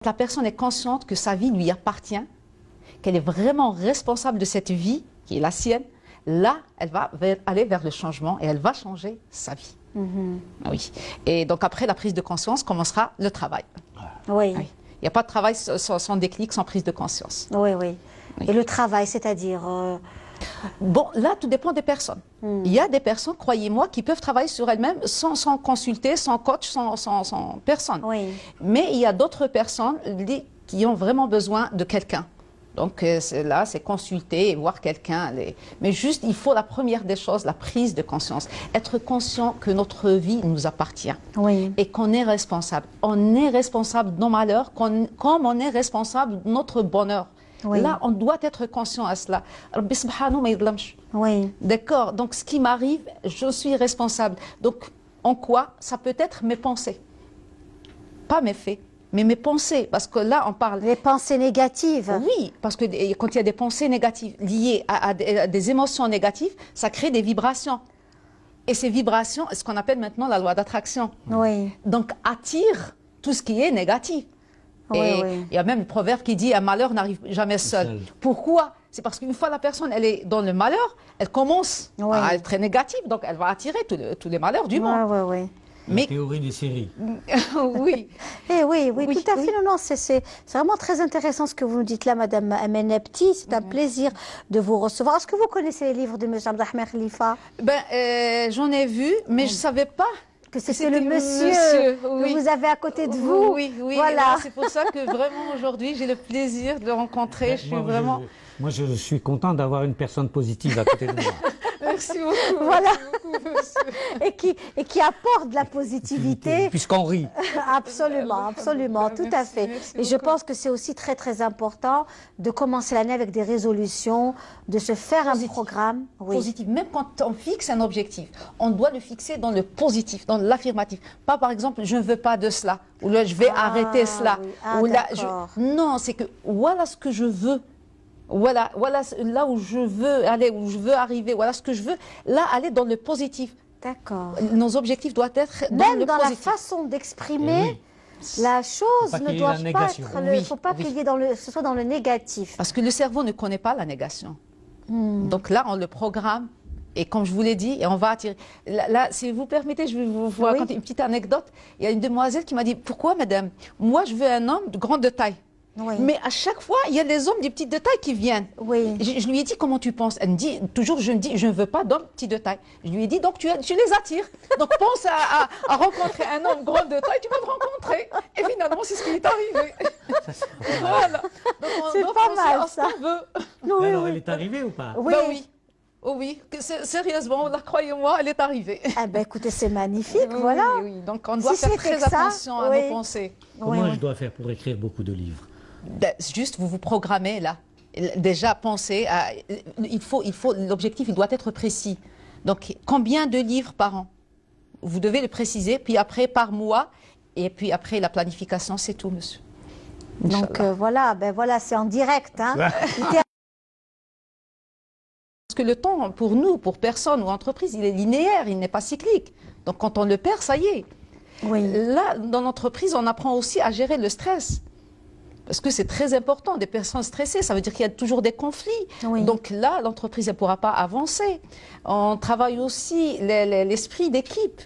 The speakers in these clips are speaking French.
la personne est consciente que sa vie lui appartient, qu'elle est vraiment responsable de cette vie qui est la sienne, là, elle va aller vers le changement et elle va changer sa vie. Oui. Et donc après la prise de conscience commencera le travail. Oui. Oui. Il n'y a pas de travail sans déclic, sans prise de conscience. Oui, oui. Oui. Et le travail, c'est-à-dire Bon, là, tout dépend des personnes. Il y a des personnes, croyez-moi, qui peuvent travailler sur elles-mêmes sans consulter, sans coach, sans personne. Oui. Mais il y a d'autres personnes qui ont vraiment besoin de quelqu'un. Donc là, c'est consulter et voir quelqu'un. Mais juste, il faut la première des choses, la prise de conscience. Être conscient que notre vie nous appartient. Oui. Et qu'on est responsable. On est responsable de nos malheurs comme on est responsable de notre bonheur. Oui. Là, on doit être conscient à cela. Rabbi subhanahu ma yadlamsh. Oui. D'accord. Donc, ce qui m'arrive, je suis responsable. Donc, en quoi? Ça peut être mes pensées. Pas mes faits, mais mes pensées. Parce que là, on parle... Les pensées négatives. Oui, parce que quand il y a des pensées négatives liées à des émotions négatives, ça crée des vibrations. Et ces vibrations, c'est ce qu'on appelle maintenant la loi d'attraction. Oui. Donc, attire tout ce qui est négatif. Oui, Et oui. il y a même le proverbe qui dit « un malheur n'arrive jamais seul ». Pourquoi? C'est parce qu'une fois la personne, elle est dans le malheur, elle commence Oui. à être négative, donc elle va attirer tous les malheurs du monde. Oui, oui, Mais La théorie des séries. oui, oui. Oui, oui, Oui, tout à oui. fait. Non, non, c'est vraiment très intéressant ce que vous nous dites là, Madame Amenepti. C'est un plaisir de vous recevoir. Est-ce que vous connaissez les livres de M. Abdelrahman Khalifa? j'en ai vu, mais je ne savais pas Que c'était c'était le le monsieur, monsieur, que oui. vous avez à côté de vous. Oui, oui. Voilà. C'est pour ça que vraiment aujourd'hui, j'ai le plaisir de le rencontrer. Je suis Moi, vraiment... moi, je suis content d'avoir une personne positive à côté de moi. Merci beaucoup. Voilà. Merci beaucoup, monsieur. Et qui apporte de la positivité. Puisqu'on rit. Absolument, absolument, tout à fait. Merci Et je beaucoup. pense que c'est aussi très, très important de commencer l'année avec des résolutions, de se faire Positif. un programme. Oui. Positif. Même quand on fixe un objectif, on doit le fixer dans le positif, dans l'affirmatif. Pas par exemple, je ne veux pas de cela, ou là, je vais arrêter cela. Oui. Ah, Ou là, d'accord. Non, c'est que voilà ce que je veux. Voilà là où je veux aller, où je veux arriver. Voilà ce que je veux. Là, aller dans le positif. D'accord. Nos objectifs doivent être dans Même le dans la positif. façon d'exprimer, Eh la chose Faut pas ne qu'il y ait doit la pas négation. être... Il ne Oui, faut pas oui. qu'il y ait que ce soit dans le négatif. Parce que le cerveau ne connaît pas la négation. Donc là, on le programme. Et comme je vous l'ai dit, et on va attirer. Là, si vous permettez, je vais vous Oui. raconter une petite anecdote. Il y a une demoiselle qui m'a dit, pourquoi, madame, moi, je veux un homme de grande taille. Oui. Mais à chaque fois, il y a des hommes de petite de taille qui viennent. Oui. Je lui ai dit, comment tu penses? Elle me dit, toujours, je me dis, je ne veux pas d'hommes petits de taille. Je lui ai dit, donc tu les attires. Donc pense à rencontrer un homme grand de taille, tu vas le rencontrer. Et finalement, c'est ce qui est arrivé. Voilà. Donc on C'est doit pas penser mal, à ce ça. qu'on veut. Oui, Alors, oui. elle est arrivée ou pas? Oui. Ben oui. Oh oui, sérieusement, là, croyez-moi, elle est arrivée. Ah ben écoutez, c'est magnifique, Oui, voilà. oui, oui. Donc on doit Si faire c'était très que ça, attention à oui. nos pensées. Oui, Comment oui. je dois faire pour écrire beaucoup de livres? Juste, vous vous programmez là. Déjà, pensez à... L'objectif, il doit être précis. Donc, combien de livres par an? Vous devez le préciser, puis après, par mois, et puis après, la planification, c'est tout, monsieur. Donc Inch'Allah. voilà, ben voilà, c'est en direct. Hein. Parce que le temps, pour nous, pour personne ou entreprise, il est linéaire, il n'est pas cyclique. Donc, quand on le perd, ça y est. Oui. Là, dans l'entreprise, on apprend aussi à gérer le stress. Parce que c'est très important, des personnes stressées, ça veut dire qu'il y a toujours des conflits. Oui. Donc là, l'entreprise ne pourra pas avancer. On travaille aussi l'esprit d'équipe,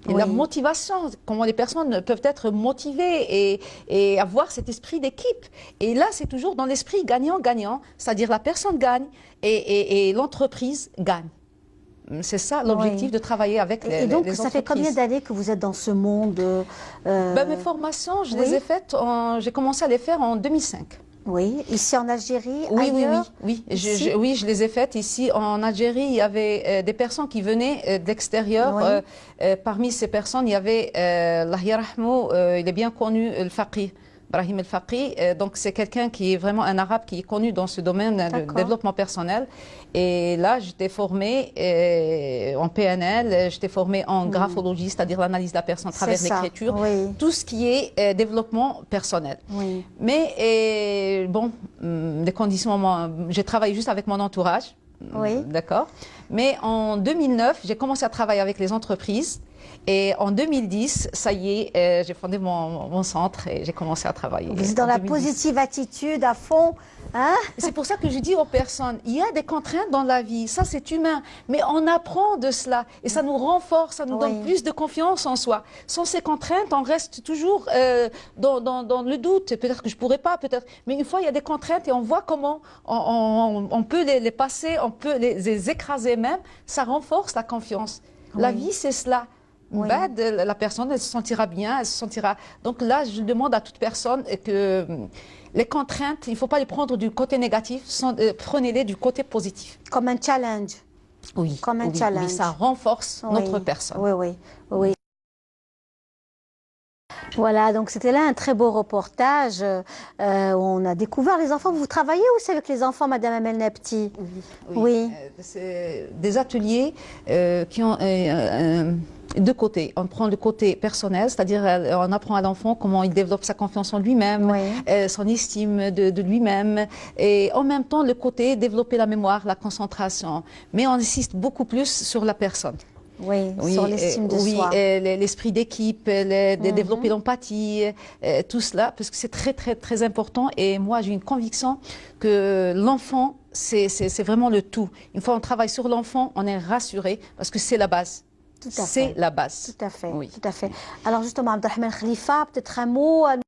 et Oui. la motivation, comment les personnes peuvent être motivées et avoir cet esprit d'équipe. Et là, c'est toujours dans l'esprit gagnant-gagnant, c'est-à-dire la personne gagne et l'entreprise gagne. C'est ça l'objectif Oui. de travailler avec les Et donc, les ça fait combien entreprises. d'années que vous êtes dans ce monde Mes formations, je oui. les ai faites, j'ai commencé à les faire en 2005. Oui, ici en Algérie, Oui, ailleurs oui. ici Oui, je les ai faites ici en Algérie. Il y avait des personnes qui venaient d'extérieur. Oui. Parmi ces personnes, il y avait Allah yarhamou, il est bien connu, le Faqih. Brahim El-Faqih, donc c'est quelqu'un qui est vraiment un arabe qui est connu dans ce domaine de développement personnel. Et là, j'étais formée en PNL, j'étais formée en graphologie, c'est-à-dire l'analyse de la personne à travers l'écriture, oui. tout ce qui est développement personnel. Oui. Mais bon, les conditions, j'ai travaillé juste avec mon entourage. Oui. D'accord. Mais en 2009, j'ai commencé à travailler avec les entreprises. Et en 2010, ça y est, j'ai fondé mon centre et j'ai commencé à travailler. Vous êtes dans la positive attitude à fond, hein? C'est pour ça que je dis aux personnes, il y a des contraintes dans la vie, ça c'est humain, mais on apprend de cela et ça nous renforce, ça nous donne plus de confiance en soi. Sans ces contraintes, on reste toujours dans le doute. Peut-être que je pourrais pas, peut-être, mais une fois il y a des contraintes et on voit comment on peut les passer, on peut les écraser même, ça renforce la confiance. La vie c'est cela. La personne, elle se sentira bien, elle se sentira... Donc là, je demande à toute personne que les contraintes, il ne faut pas les prendre du côté négatif, prenez-les du côté positif. Comme un challenge. Oui, comme un challenge. Oui, ça renforce notre personne. Oui. Voilà, donc c'était là un très beau reportage où on a découvert les enfants. Vous travaillez aussi avec les enfants, Madame Amel Nebti? Oui. C'est des ateliers qui ont deux côtés. On prend le côté personnel, c'est-à-dire on apprend à l'enfant comment il développe sa confiance en lui-même, son estime de lui-même, et en même temps le côté développer la mémoire, la concentration. Mais on insiste beaucoup plus sur la personne. Oui, sur l'estime de soi. Oui, l'esprit d'équipe, développer l'empathie, tout cela, parce que c'est très, très, très important. Et moi, j'ai une conviction que l'enfant, c'est vraiment le tout. Une fois qu'on travaille sur l'enfant, on est rassuré, parce que c'est la base. C'est la base. Tout à fait, oui. tout à fait. Alors justement, Abdelrahmane Khalifa, peut-être un mot